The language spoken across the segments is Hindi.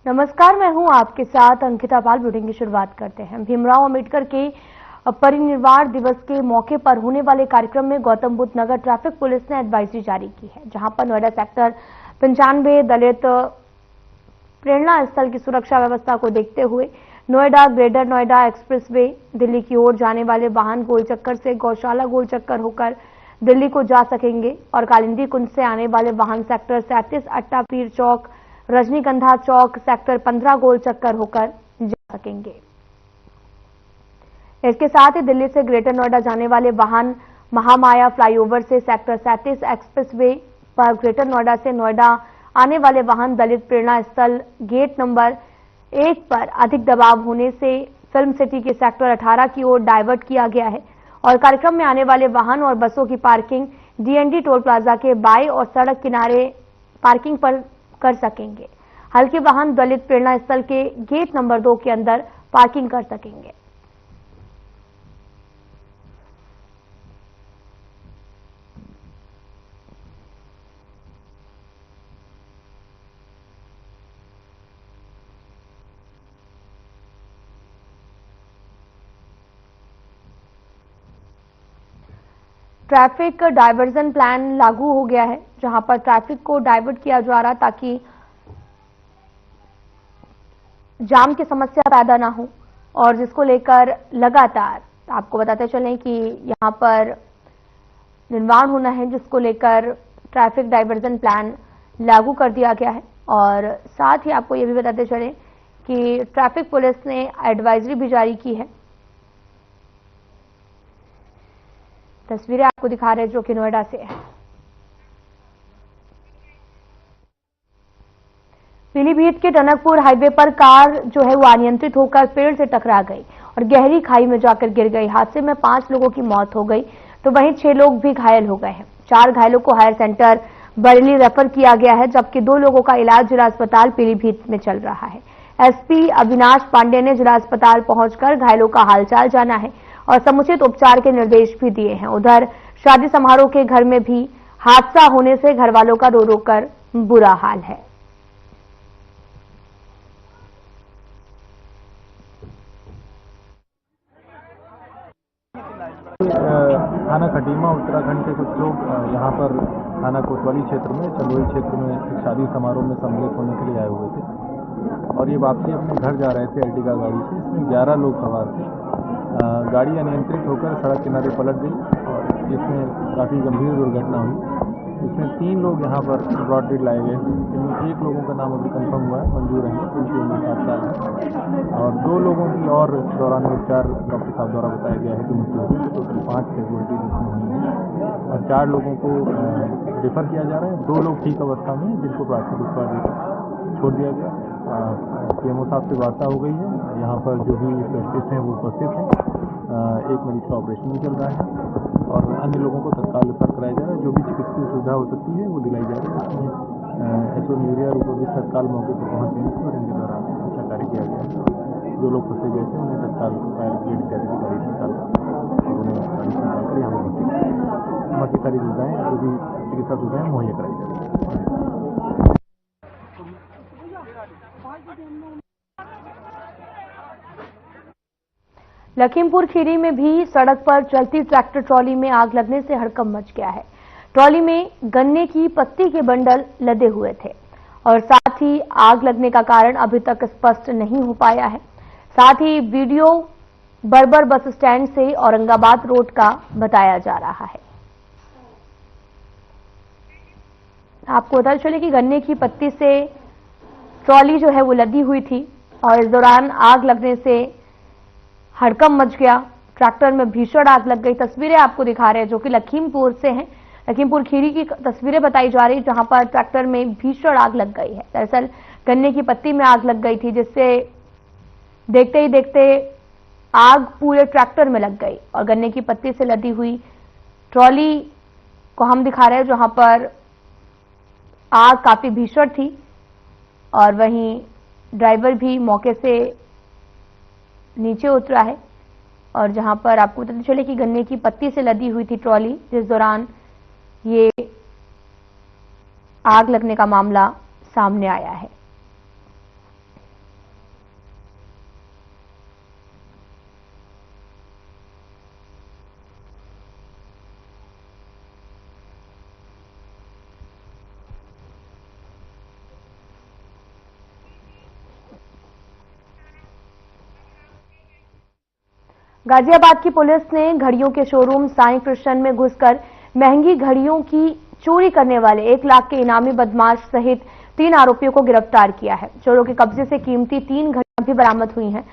नमस्कार, मैं हूं आपके साथ अंकिता पाल। बुलेटिन की शुरुआत करते हैं। भीमराव अंबेडकर के परिनिर्वाण दिवस के मौके पर होने वाले कार्यक्रम में गौतम बुद्ध नगर ट्रैफिक पुलिस ने एडवाइजरी जारी की है, जहां पर नोएडा सेक्टर 95 दलित प्रेरणा स्थल की सुरक्षा व्यवस्था को देखते हुए नोएडा ग्रेटर नोएडा एक्सप्रेसवे दिल्ली की ओर जाने वाले वाहन गोल चक्कर से गौशाला गोल चक्कर होकर दिल्ली को जा सकेंगे और कालिंदी कुंज से आने वाले वाहन सेक्टर 37 अट्टा पीर चौक रजनीगंधा चौक सेक्टर 15 गोल चक्कर होकर जा सकेंगे। इसके साथ ही दिल्ली से ग्रेटर नोएडा जाने वाले वाहन महामाया फ्लाईओवर से सेक्टर 37 एक्सप्रेसवे पर, ग्रेटर नोएडा से नोएडा आने वाले वाहन दलित प्रेरणा स्थल गेट नंबर 1 पर अधिक दबाव होने से फिल्म सिटी के सेक्टर 18 की ओर डाइवर्ट किया गया है और कार्यक्रम में आने वाले वाहन और बसों की पार्किंग डीएनडी टोल प्लाजा के बाएं और सड़क किनारे पार्किंग पर कर सकेंगे। हल्के वाहन दलित प्रेरणा स्थल के गेट नंबर 2 के अंदर पार्किंग कर सकेंगे। ट्रैफिक डायवर्जन प्लान लागू हो गया है, जहां पर ट्रैफिक को डाइवर्ट किया जा रहा ताकि जाम की समस्या पैदा ना हो, और जिसको लेकर लगातार आपको बताते चलें कि यहां पर निर्माण होना है, जिसको लेकर ट्रैफिक डाइवर्जन प्लान लागू कर दिया गया है। और साथ ही आपको ये भी बताते चलें कि ट्रैफिक पुलिस ने एडवाइजरी भी जारी की है। तस्वीरें आपको दिखा रहे हैं जो कि नोएडा से है। पीलीभीत के टनकपुर हाईवे पर कार जो है वो अनियंत्रित होकर पेड़ से टकरा गई और गहरी खाई में जाकर गिर गई। हादसे में 5 लोगों की मौत हो गई, तो वहीं 6 लोग भी घायल हो गए हैं। 4 घायलों को हायर सेंटर बरेली रेफर किया गया है, जबकि 2 लोगों का इलाज जिला अस्पताल पीलीभीत में चल रहा है। एसपी अविनाश पांडे ने जिला अस्पताल पहुंचकर घायलों का हालचाल जाना है और समुचित उपचार के निर्देश भी दिए हैं। उधर शादी समारोह के घर में भी हादसा होने से घर वालों का रो रो कर बुरा हाल है। थाना खटीमा उत्तराखंड के कुछ लोग यहाँ पर थाना कोतवाली क्षेत्र में चंदोई क्षेत्र में एक शादी समारोह में सम्मिलित होने के लिए आए हुए थे और ये वापसी अपने घर जा रहे थे अर्टिगा गाड़ी से। इसमें 11 लोग सवार थे। गाड़ी अनियंत्रित होकर सड़क किनारे पलट गई और इसमें काफ़ी गंभीर दुर्घटना हुई। इसमें 3 लोग यहाँ पर ब्रॉड डेड लाए गए, इनमें 1 लोगों का नाम अभी कंफर्म हुआ है, मंजूर है, उनकी उम्र 7 साल है और 2 लोगों की और दौरान उपचार डॉक्टर साहब द्वारा बताया गया है कि मृत्यु हुई। टोटल 5 कैजुअल्टीज इसमें हुई है और 4 लोगों को रेफर किया जा रहा है। 2 लोग ठीक अवस्था में जिनको प्राथमिक उपचार देकर छोड़ दिया गया। सीएमओ साहब से वार्ता हो गई है, यहाँ पर जो भी स्पेशलिस्ट हैं वो उपस्थित हैं। एक मरीज का ऑपरेशन भी चल रहा है और अन्य लोगों को तत्काल रेफर कराया जा रहा है। जो भी चिकित्सीय सुविधा हो सकती है वो दिलाई जा रही है। इसमें एसओ न्यूरिया रूपोविच तत्काल मौके पर पहुँचे हैं और इनके द्वारा अच्छा कार्य किया गया है। जो लोग फंसे गए थे उन्हें तत्काल फायर ब्रिगेड इत्यादि की गाड़ी निकाल और उन्हें गाड़ी से निकालकर यहाँ पर बाकी सारी सुविधाएँ जो भी चिकित्सा सुविधाएँ मुहैया कराई जा रही है। लखीमपुर खीरी में भी सड़क पर चलती ट्रैक्टर ट्रॉली में आग लगने से हड़कंप मच गया है। ट्रॉली में गन्ने की पत्ती के बंडल लदे हुए थे और साथ ही आग लगने का कारण अभी तक स्पष्ट नहीं हो पाया है। साथ ही वीडियो बरबर बस स्टैंड से औरंगाबाद रोड का बताया जा रहा है। आपको पता चले कि गन्ने की पत्ती से ट्रॉली जो है वो लदी हुई थी और इस दौरान आग लगने से हड़कंप मच गया। ट्रैक्टर में भीषण आग लग गई। तस्वीरें आपको दिखा रहे हैं जो कि लखीमपुर से हैं। लखीमपुर खीरी की तस्वीरें बताई जा रही, जहां पर ट्रैक्टर में भीषण आग लग गई है। दरअसल गन्ने की पत्ती में आग लग गई थी, जिससे देखते ही देखते आग पूरे ट्रैक्टर में लग गई और गन्ने की पत्ती से लदी हुई ट्रॉली को हम दिखा रहे हैं, जहां पर आग काफी भीषण थी और वहीं ड्राइवर भी मौके से नीचे उतरा है और जहां पर आपको पता चले कि गन्ने की पत्ती से लदी हुई थी ट्रॉली, जिस दौरान ये आग लगने का मामला सामने आया है। गाजियाबाद की पुलिस ने घड़ियों के शोरूम साईं कृष्ण में घुसकर महंगी घड़ियों की चोरी करने वाले 1 लाख के इनामी बदमाश सहित 3 आरोपियों को गिरफ्तार किया है। चोरों के कब्जे से कीमती 3 घड़ियां भी बरामद हुई हैं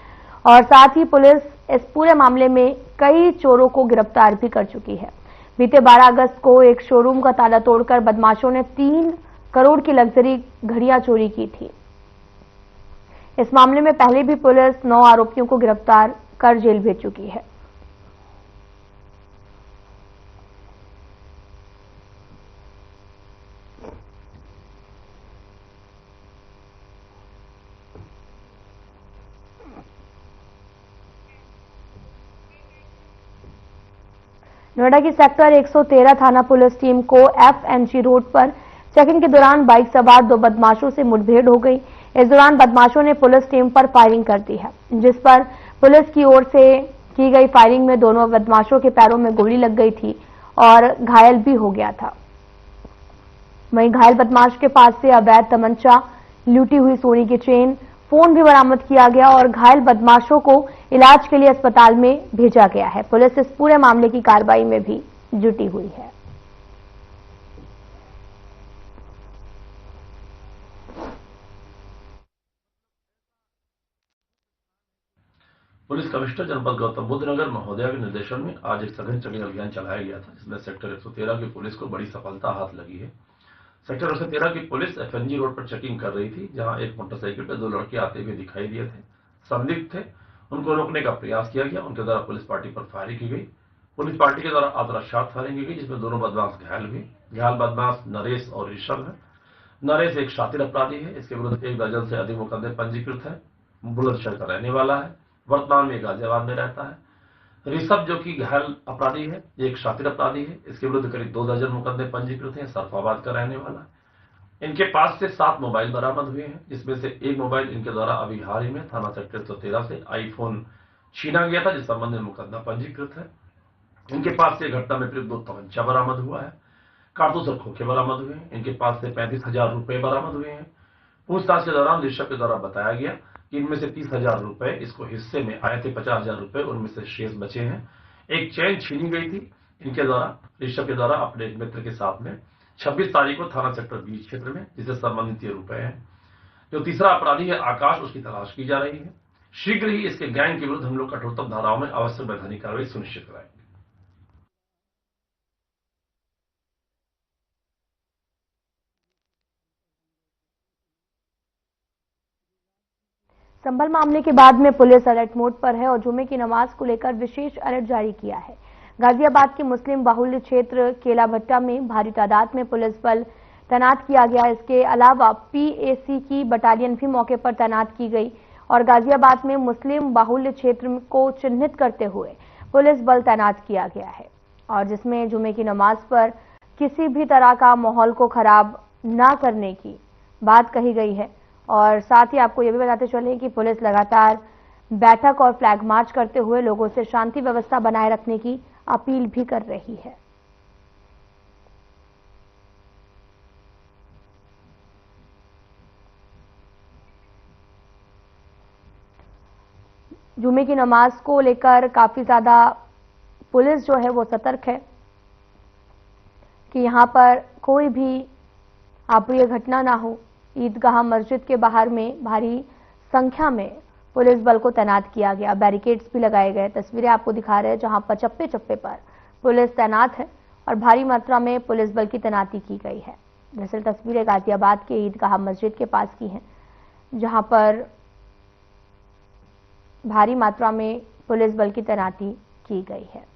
और साथ ही पुलिस इस पूरे मामले में कई चोरों को गिरफ्तार भी कर चुकी है। बीते 12 अगस्त को एक शोरूम का ताला तोड़कर बदमाशों ने 3 करोड़ की लग्जरी घड़ियां चोरी की थी। इस मामले में पहले भी पुलिस 9 आरोपियों को गिरफ्तार कर जेल भेज चुकी है। नोएडा की सेक्टर 113 थाना पुलिस टीम को FNG रोड पर चेकिंग के दौरान बाइक सवार 2 बदमाशों से मुठभेड़ हो गई। इस दौरान बदमाशों ने पुलिस टीम पर फायरिंग कर दी है, जिस पर पुलिस की ओर से की गई फायरिंग में दोनों बदमाशों के पैरों में गोली लग गई थी और घायल भी हो गया था। वहीं घायल बदमाश के पास से अवैध तमंचा, लूटी हुई सोने की चेन, फोन भी बरामद किया गया और घायल बदमाशों को इलाज के लिए अस्पताल में भेजा गया है। पुलिस इस पूरे मामले की कार्रवाई में भी जुटी हुई है। पुलिस कमिश्नर जनपद गौतम बुद्ध नगर महोदया के निर्देशन में आज एक सघन चेकिंग अभियान चलाया गया था, जिसमें सेक्टर 113 की पुलिस को बड़ी सफलता हाथ लगी है। सेक्टर 113 की पुलिस FNG रोड पर चेकिंग कर रही थी, जहां एक मोटरसाइकिल पर 2 लड़के आते हुए दिखाई दिए थे। संदिग्ध थे, उनको रोकने का प्रयास किया गया। उनके द्वारा पुलिस पार्टी पर फायरिंग की गई। पुलिस पार्टी के द्वारा आत्मरक्षा फायरिंग की गई, जिसमें दोनों बदमाश घायल हुए। घायल बदमाश नरेश और ऋषभ है। नरेश एक शातिर अपराधी है। इसके विरुद्ध 1 दर्जन से अधिक मुकदमे पंजीकृत है। बुलंदशहर का रहने वाला है, वर्तमान में गाजियाबाद में रहता है। ऋषभ जो कि घायल अपराधी है, एक शातिर अपराधी है। इसके विरुद्ध करीब 2 दर्जन मुकदमे पंजीकृत हैं। सरफाबाद का रहने वाला है। इनके पास से 7 मोबाइल बरामद हुए हैं, जिसमें से एक मोबाइल इनके द्वारा अभी हाल ही में थाना सेक्टर 113 से आईफोन छीना गया था, जिस संबंध में मुकदमा पंजीकृत है। इनके पास से घटना में प्रयुक्त 2 तमंचा बरामद हुआ है। कारतूस और खोखे बरामद हुए हैं। इनके पास से 35,000 रुपए बरामद हुए हैं। पूछताछ के दौरान ऋषभ के द्वारा बताया गया कि इनमें से 30,000 रुपए इसको हिस्से में आए थे, 50,000 रुपए उनमें से शेष बचे हैं। एक चेन छीनी गई थी इनके द्वारा, ऋषभ के द्वारा अपने एक मित्र के साथ में 26 तारीख को थाना सेक्टर 20 क्षेत्र में, जिससे संबंधित ये रुपए हैं। जो तीसरा अपराधी है आकाश, उसकी तलाश की जा रही है। शीघ्र ही इसके गैंग के विरुद्ध हम लोग कठोरतम धाराओं में आवश्यक वैधानिक कार्रवाई सुनिश्चित कराएंगे। संभल मामले के बाद में पुलिस अलर्ट मोड पर है और जुमे की नमाज को लेकर विशेष अलर्ट जारी किया है। गाजियाबाद के मुस्लिम बाहुल्य क्षेत्र केला भट्टा में भारी तादाद में पुलिस बल तैनात किया गया। इसके अलावा PAC की बटालियन भी मौके पर तैनात की गई और गाजियाबाद में मुस्लिम बाहुल्य क्षेत्र को चिन्हित करते हुए पुलिस बल तैनात किया गया है और जिसमें जुमे की नमाज पर किसी भी तरह का माहौल को खराब ना करने की बात कही गई है। और साथ ही आपको यह भी बताते चले कि पुलिस लगातार बैठक और फ्लैग मार्च करते हुए लोगों से शांति व्यवस्था बनाए रखने की अपील भी कर रही है। जुमे की नमाज को लेकर काफी ज्यादा पुलिस जो है वो सतर्क है कि यहां पर कोई भी अप्रिय घटना ना हो। ईदगाह मस्जिद के बाहर में भारी संख्या में पुलिस बल को तैनात किया गया, बैरिकेड्स भी लगाए गए। तस्वीरें आपको दिखा रहे हैं जहां पर चप्पे चप्पे पर पुलिस तैनात है और भारी मात्रा में पुलिस बल की तैनाती की गई है। दरअसल तस्वीरें गाजियाबाद के ईदगाह मस्जिद के पास की हैं, जहां पर भारी मात्रा में पुलिस बल की तैनाती की गई है।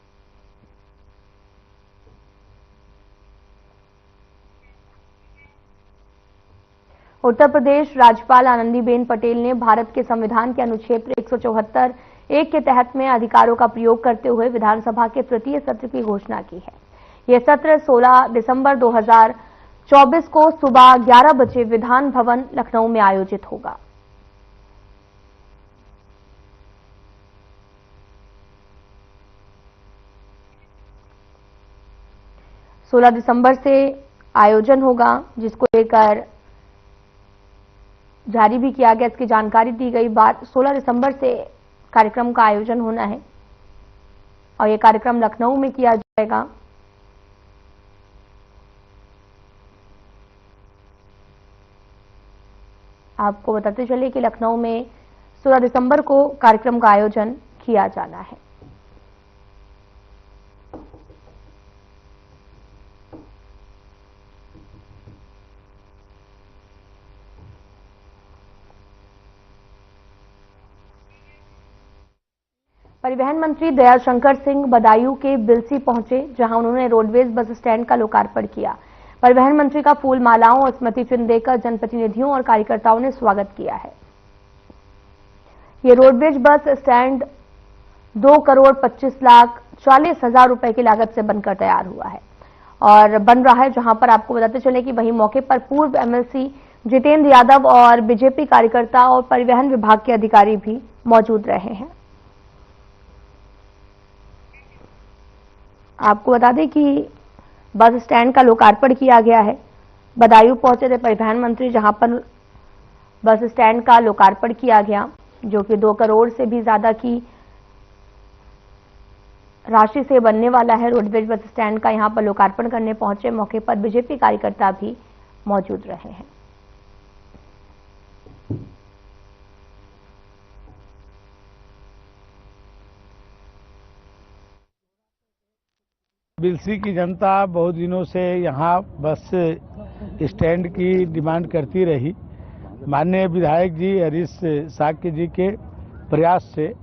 उत्तर प्रदेश राज्यपाल आनंदीबेन पटेल ने भारत के संविधान के अनुच्छेद 174(1) के तहत में अधिकारों का प्रयोग करते हुए विधानसभा के तृतीय सत्र की घोषणा की है। यह सत्र 16 दिसंबर 2024 को सुबह 11 बजे विधान भवन लखनऊ में आयोजित होगा। सोलह दिसंबर से आयोजन होगा, जिसको लेकर जारी भी किया गया, इसकी जानकारी दी गई। बात 16 दिसंबर से कार्यक्रम का आयोजन होना है और ये कार्यक्रम लखनऊ में किया जाएगा। आपको बताते चले कि लखनऊ में 16 दिसंबर को कार्यक्रम का आयोजन किया जाना है। परिवहन मंत्री दयाशंकर सिंह बदायूं के बिलसी पहुंचे, जहां उन्होंने रोडवेज बस स्टैंड का लोकार्पण किया। परिवहन मंत्री का फूल मालाओं और स्मृति चिन्ह देकर जनप्रतिनिधियों और कार्यकर्ताओं ने स्वागत किया है। ये रोडवेज बस स्टैंड 2,25,40,000 रुपए की लागत से बनकर तैयार हुआ है और बन रहा है, जहां पर आपको बताते चले कि वहीं मौके पर पूर्व एमएलसी जितेंद्र यादव और बीजेपी कार्यकर्ता और परिवहन विभाग के अधिकारी भी मौजूद रहे हैं। आपको बता दें कि बस स्टैंड का लोकार्पण किया गया है। बदायूं पहुंचे थे परिवहन मंत्री, जहां पर बस स्टैंड का लोकार्पण किया गया, जो कि 2 करोड़ से भी ज्यादा की राशि से बनने वाला है। रोडवेज बस स्टैंड का यहां पर लोकार्पण करने पहुंचे मौके पर बीजेपी कार्यकर्ता भी मौजूद रहे हैं। बिलसी की जनता बहुत दिनों से यहाँ बस स्टैंड की डिमांड करती रही। माननीय विधायक जी हरीश साक्य जी के प्रयास से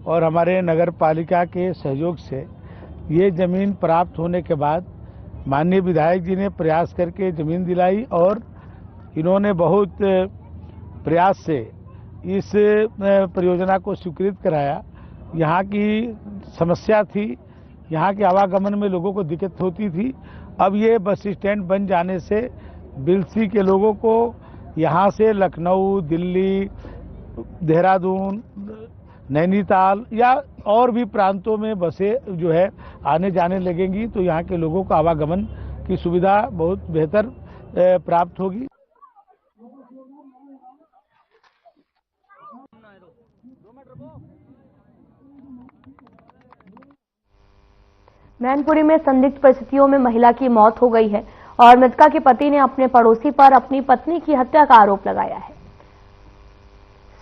और हमारे नगर पालिका के सहयोग से ये जमीन प्राप्त होने के बाद माननीय विधायक जी ने प्रयास करके जमीन दिलाई और इन्होंने बहुत प्रयास से इस परियोजना को स्वीकृत कराया। यहाँ की समस्या थी, यहाँ के आवागमन में लोगों को दिक्कत होती थी। अब ये बस स्टैंड बन जाने से बिलसी के लोगों को यहाँ से लखनऊ, दिल्ली, देहरादून, नैनीताल या और भी प्रांतों में बसें जो है आने जाने लगेंगी, तो यहाँ के लोगों को आवागमन की सुविधा बहुत बेहतर प्राप्त होगी। मैनपुरी में संदिग्ध परिस्थितियों में महिला की मौत हो गई है और मृतका के पति ने अपने पड़ोसी पर अपनी पत्नी की हत्या का आरोप लगाया है।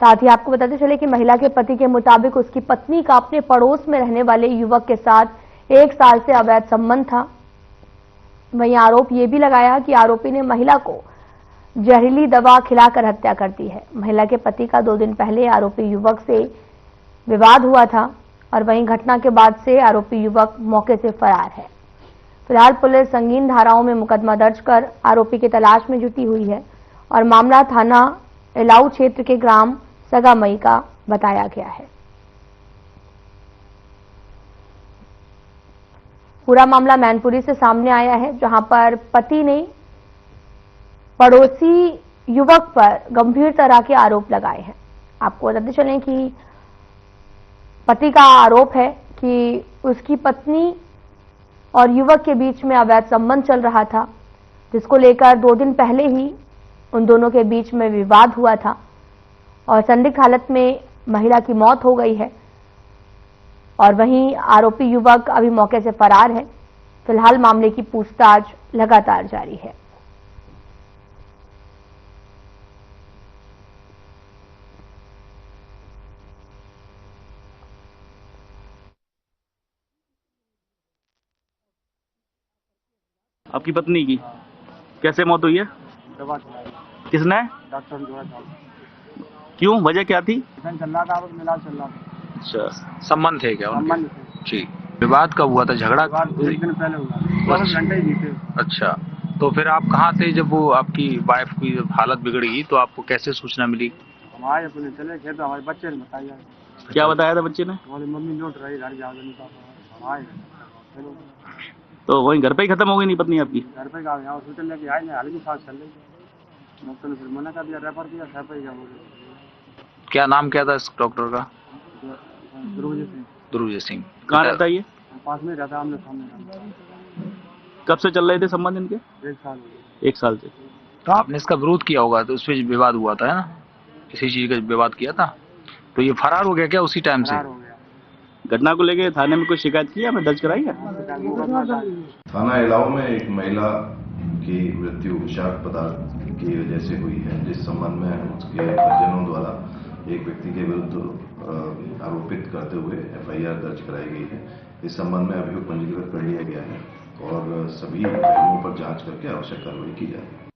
साथ ही आपको बताते चले कि महिला के पति के मुताबिक उसकी पत्नी का अपने पड़ोस में रहने वाले युवक के साथ 1 साल से अवैध संबंध था। वहीं आरोप यह भी लगाया कि आरोपी ने महिला को जहरीली दवा खिलाकर हत्या कर दी है। महिला के पति का 2 दिन पहले आरोपी युवक से विवाद हुआ था और वहीं घटना के बाद से आरोपी युवक मौके से फरार है। फिलहाल पुलिस संगीन धाराओं में मुकदमा दर्ज कर आरोपी की तलाश में जुटी हुई है और मामला थाना इलाऊ क्षेत्र के ग्राम सगामई का बताया गया है। पूरा मामला मैनपुरी से सामने आया है, जहां पर पति ने पड़ोसी युवक पर गंभीर तरह के आरोप लगाए हैं। आपको बताते चलें कि पति का आरोप है कि उसकी पत्नी और युवक के बीच में अवैध संबंध चल रहा था, जिसको लेकर 2 दिन पहले ही उन दोनों के बीच में विवाद हुआ था और संदिग्ध हालत में महिला की मौत हो गई है और वहीं आरोपी युवक अभी मौके से फरार है। फिलहाल मामले की पूछताछ लगातार जारी है। आपकी पत्नी की कैसे मौत हुई है? किसने? डॉक्टर क्यों, वजह क्या थी? चल रहा था, मिला चल रहा था। अच्छा, संबंध थे क्या उनके? संबंध थे। ठीक। विवाद कब हुआ था? झगड़ा? 1 दिन पहले हुआ, 10 घंटे ही बीते। अच्छा, तो फिर आप कहाँ थे जब वो आपकी वाइफ की हालत बिगड़ी, तो आपको कैसे सूचना मिली? हम आए, अपने चले गए तो हमारे बच्चे ने बताया। क्या बताया था बच्चे ने? हमारी मम्मी लौट रही, घर जा नहीं पापा, हम आए चलो। तो वहीं घर पे ही खत्म हो गई नहीं पत्नी आपकी? घर पे यहाँ हॉस्पिटल लेके आए, हल्की सांस चल रही थी। डॉक्टर ने फिर मना कर दिया, रेफर किया, सैफई का। क्या नाम क्या था इस डॉक्टर का? ध्रुव सिंह। कहाँ रहता है ये? पास में रहता, आमने सामने। कब से चल रहे थे संबंध इनके? 1 साल। 1 साल से। तो आपने इसका विरोध किया होगा, तो उस पर विवाद हुआ था, है ना? किसी चीज का विवाद किया था, तो ये फरार हो गया क्या उसी टाइम से? फरार हो गया। घटना को लेकर थाने में कोई शिकायत की है, हमें दर्ज कराई है? थाना इलाव में एक महिला की मृत्यु विषाक्त पदार्थ की वजह से हुई है, जिस संबंध में उसके परिजनों द्वारा एक व्यक्ति के विरुद्ध आरोपित करते हुए FIR दर्ज कराई गई है। इस संबंध में अभियोग पंजीकृत कर लिया गया है और सभी पहलुओं पर जांच करके आवश्यक कार्रवाई की जाएगी।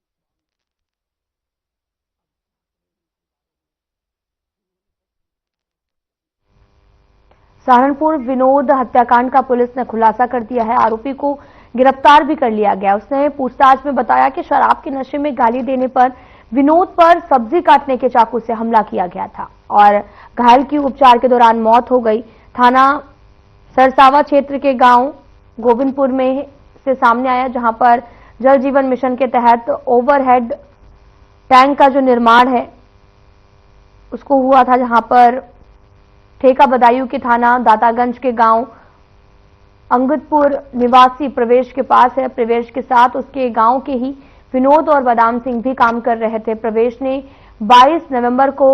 सहारनपुर विनोद हत्याकांड का पुलिस ने खुलासा कर दिया है। आरोपी को गिरफ्तार भी कर लिया गया। उसने पूछताछ में बताया कि शराब के नशे में गाली देने पर विनोद पर सब्जी काटने के चाकू से हमला किया गया था और घायल की उपचार के दौरान मौत हो गई। थाना सरसावा क्षेत्र के गांव गोविंदपुर में से सामने आया, जहां पर जल जीवन मिशन के तहत ओवरहेड टैंक का जो निर्माण है उसको हुआ था, जहां पर ठेका बदायूं के थाना दातागंज के गांव अंगदपुर निवासी प्रवेश के पास है। प्रवेश के साथ उसके गांव के ही विनोद और बादाम सिंह भी काम कर रहे थे। प्रवेश ने 22 नवंबर को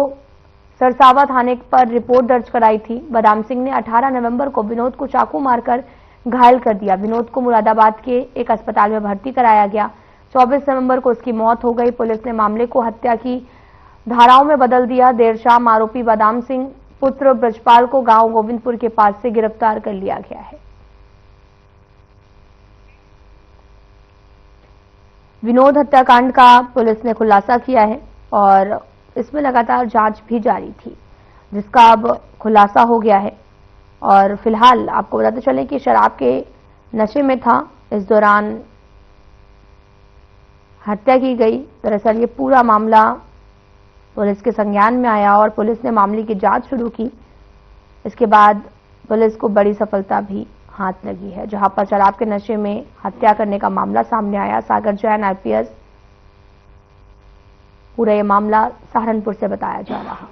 सरसावा थाने पर रिपोर्ट दर्ज कराई थी। बादाम सिंह ने 18 नवंबर को विनोद को चाकू मारकर घायल कर दिया। विनोद को मुरादाबाद के एक अस्पताल में भर्ती कराया गया। 24 नवंबर को उसकी मौत हो गई। पुलिस ने मामले को हत्या की धाराओं में बदल दिया। देर शाम आरोपी बादाम सिंह पुत्र ब्रजपाल को गांव गोविंदपुर के पास से गिरफ्तार कर लिया गया है। विनोद हत्याकांड का पुलिस ने खुलासा किया है और इसमें लगातार जांच भी जारी थी, जिसका अब खुलासा हो गया है। और फिलहाल आपको बताते चलें कि शराब के नशे में था, इस दौरान हत्या की गई। दरअसल ये पूरा मामला पुलिस के संज्ञान में आया और पुलिस ने मामले की जांच शुरू की। इसके बाद पुलिस को बड़ी सफलता भी हाथ लगी है, जहां पर शराब के नशे में हत्या करने का मामला सामने आया। सागर जैन IPS पूरा ये मामला सहारनपुर से बताया जा रहा।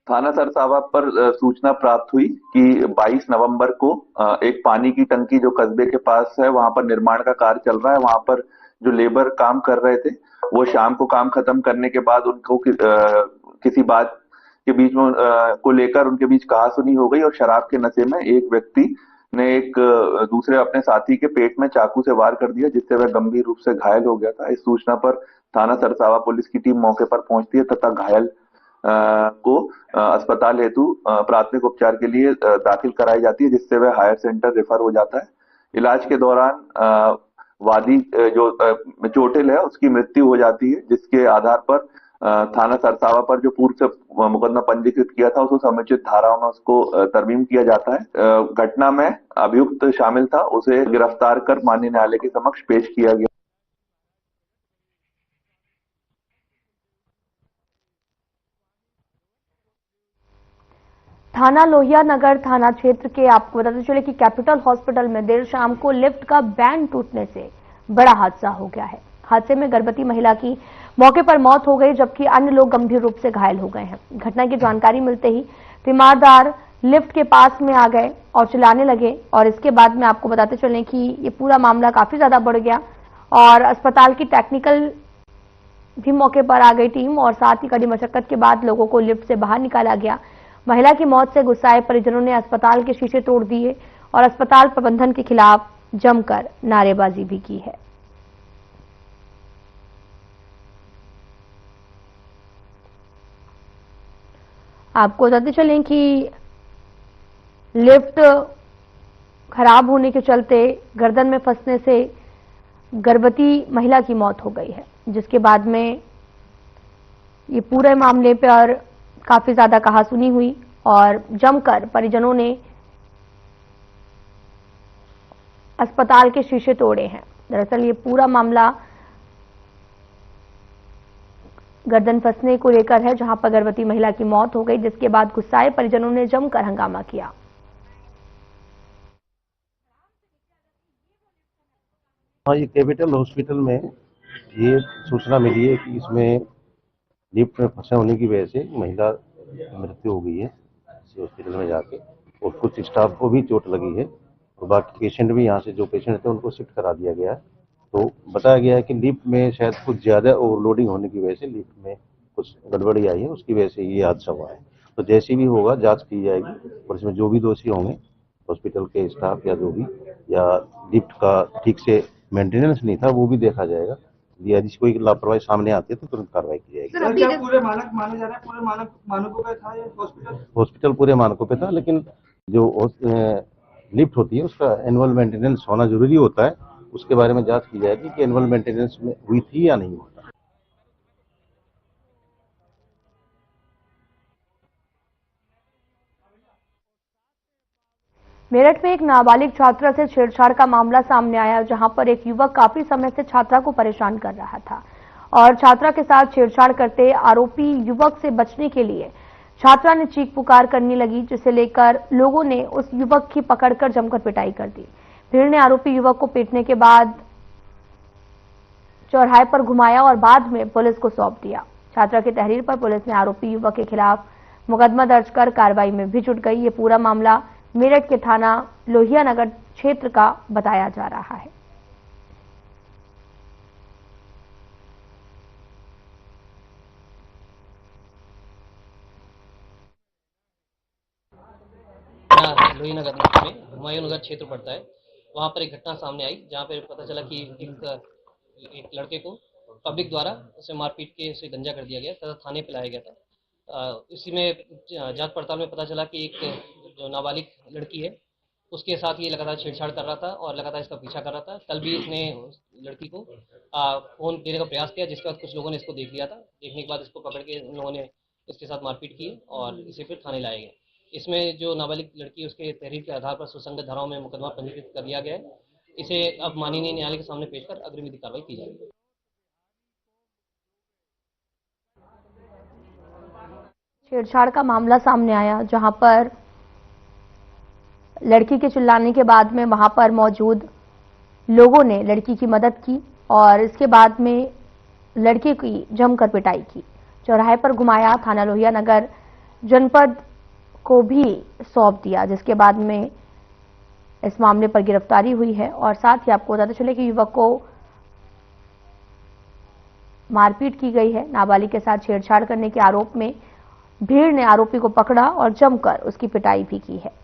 थाना सरसावा पर सूचना प्राप्त हुई कि 22 नवंबर को एक पानी की टंकी जो कस्बे के पास है, वहां पर निर्माण का कार्य चल रहा है। वहां पर जो लेबर काम कर रहे थे, वो शाम को काम खत्म करने के बाद उनको किसी बात के बीच में को लेकर उनके बीच कहासुनी हो गई और शराब के नशे में एक व्यक्ति ने एक दूसरे अपने साथी के पेट में चाकू से वार कर दिया, जिससे वह गंभीर रूप से घायल हो गया था। इस सूचना पर थाना सरसावा पुलिस की टीम मौके पर पहुंचती है तथा घायल को अस्पताल हेतु प्राथमिक उपचार के लिए दाखिल कराई जाती है, जिससे वह हायर सेंटर रेफर हो जाता है। इलाज के दौरान वादी जो चोटिल है उसकी मृत्यु हो जाती है, जिसके आधार पर थाना सरसावा पर जो पूर्व से मुकदमा पंजीकृत किया था उसको समुचित धाराओं में उसको तरमीम किया जाता है। घटना में अभियुक्त शामिल था, उसे गिरफ्तार कर माननीय न्यायालय के समक्ष पेश किया गया। थाना लोहिया नगर थाना क्षेत्र के आपको बताते चले कि कैपिटल हॉस्पिटल में देर शाम को लिफ्ट का बैंड टूटने से बड़ा हादसा हो गया है। हादसे में गर्भवती महिला की मौके पर मौत हो गई, जबकि अन्य लोग गंभीर रूप से घायल हो गए हैं। घटना की जानकारी मिलते ही तीमारदार लिफ्ट के पास में आ गए और चिल्लाने लगे और इसके बाद में आपको बताते चलें कि ये पूरा मामला काफी ज्यादा बढ़ गया और अस्पताल की टेक्निकल भी मौके पर आ गई टीम और साथ ही कड़ी मशक्कत के बाद लोगों को लिफ्ट से बाहर निकाला गया। महिला की मौत से गुस्साए परिजनों ने अस्पताल के शीशे तोड़ दिए और अस्पताल प्रबंधन के खिलाफ जमकर नारेबाजी भी की है। आपको बताते चलें कि लिफ्ट खराब होने के चलते गर्दन में फंसने से गर्भवती महिला की मौत हो गई है, जिसके बाद में ये पूरे मामले पर काफी ज्यादा कहासुनी हुई और जमकर परिजनों ने अस्पताल के शीशे तोड़े हैं। दरअसल ये पूरा मामला गर्दन फंसने को लेकर है, जहां पर गर्भवती महिला की मौत हो गई, जिसके बाद गुस्साए परिजनों ने जमकर हंगामा किया। हाँ, ये कैपिटल हॉस्पिटल में ये सूचना मिली है कि इसमें लिफ्ट में फंसे होने की वजह से महिला की मृत्यु हो गई है हॉस्पिटल में जाके, और कुछ स्टाफ को भी चोट लगी है और बाकी पेशेंट भी यहाँ से जो पेशेंट थे उनको शिफ्ट करा दिया गया है। तो बताया गया है कि लिफ्ट में शायद कुछ ज़्यादा ओवरलोडिंग होने की वजह से लिफ्ट में कुछ गड़बड़ी आई है, उसकी वजह से ये हादसा हुआ है। तो जैसे भी होगा जांच की जाएगी और इसमें जो भी दोषी होंगे, हॉस्पिटल के स्टाफ या जो भी, या लिफ्ट का ठीक से मेंटेनेंस नहीं था वो भी देखा जाएगा। यदि कोई लापरवाही सामने आती है तो तुरंत कार्रवाई की जाएगी। सर, क्या पूरे मानक माने जा रहे हैं? पूरे मानकों पे था ये हॉस्पिटल पूरे मानकों पे था, लेकिन जो लिफ्ट होती है उसका एनुअल मेंटेनेंस होना जरूरी होता है। उसके बारे में जांच की जाएगी कि एनुअल मेंटेनेंस में हुई थी या नहीं हुई। मेरठ में एक नाबालिग छात्रा से छेड़छाड़ का मामला सामने आया, जहां पर एक युवक काफी समय से छात्रा को परेशान कर रहा था और छात्रा के साथ छेड़छाड़ करते आरोपी युवक से बचने के लिए छात्रा ने चीख पुकार करने लगी, जिसे लेकर लोगों ने उस युवक की पकड़कर जमकर पिटाई कर दी। भीड़ ने आरोपी युवक को पीटने के बाद चौराहे पर घुमाया और बाद में पुलिस को सौंप दिया। छात्रा की तहरीर पर पुलिस ने आरोपी युवक के खिलाफ मुकदमा दर्ज कर कार्रवाई में भी जुट गई। ये पूरा मामला मेरठ के थाना लोहिया नगर क्षेत्र का बताया जा रहा है। लोहिया नगर में हुमायूं नगर क्षेत्र पड़ता है। वहां पर एक घटना सामने आई जहां पर पता चला कि एक लड़के को पब्लिक द्वारा उसे मारपीट के उसे गंजा कर दिया गया तथा थाने पे लाया गया था। इसी में जांच पड़ताल में पता चला कि एक जो नाबालिग लड़की है उसके साथ ये लगातार छेड़छाड़ कर रहा था और लगातार इसका पीछा कर रहा था। कल भी इसने लड़की को फोन देने का प्रयास किया, जिसके बाद कुछ लोगों ने इसको देख लिया था। देखने के बाद इसको पकड़ के उन लोगों ने इसके साथ मारपीट की और इसे फिर थाने लाया गया। इसमें जो नाबालिग लड़की उसके तहरीर के आधार पर सुसंगत धाराओं में मुकदमा पंजीकृत कर लिया गया है। इसे अब माननीय न्यायालय के सामने पेश कर अग्रिम विधि कार्रवाई की जाएगी। छेड़छाड़ का मामला सामने आया, जहां पर लड़की के चिल्लाने के बाद में वहां पर मौजूद लोगों ने लड़की की मदद की और इसके बाद में लड़के की जमकर पिटाई की। चौराहे पर घुमाया, थाना लोहिया नगर जनपद को भी सौंप दिया, जिसके बाद में इस मामले पर गिरफ्तारी हुई है। और साथ ही आपको बताते चले कि युवक को मारपीट की गई है। नाबालिग के साथ छेड़छाड़ करने के आरोप में भीड़ ने आरोपी को पकड़ा और जमकर उसकी पिटाई भी की है।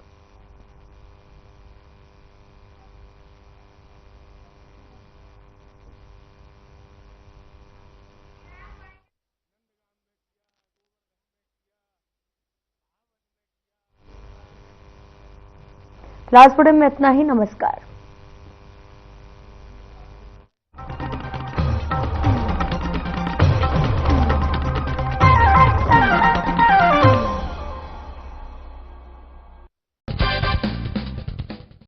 क्लास में इतना ही। नमस्कार।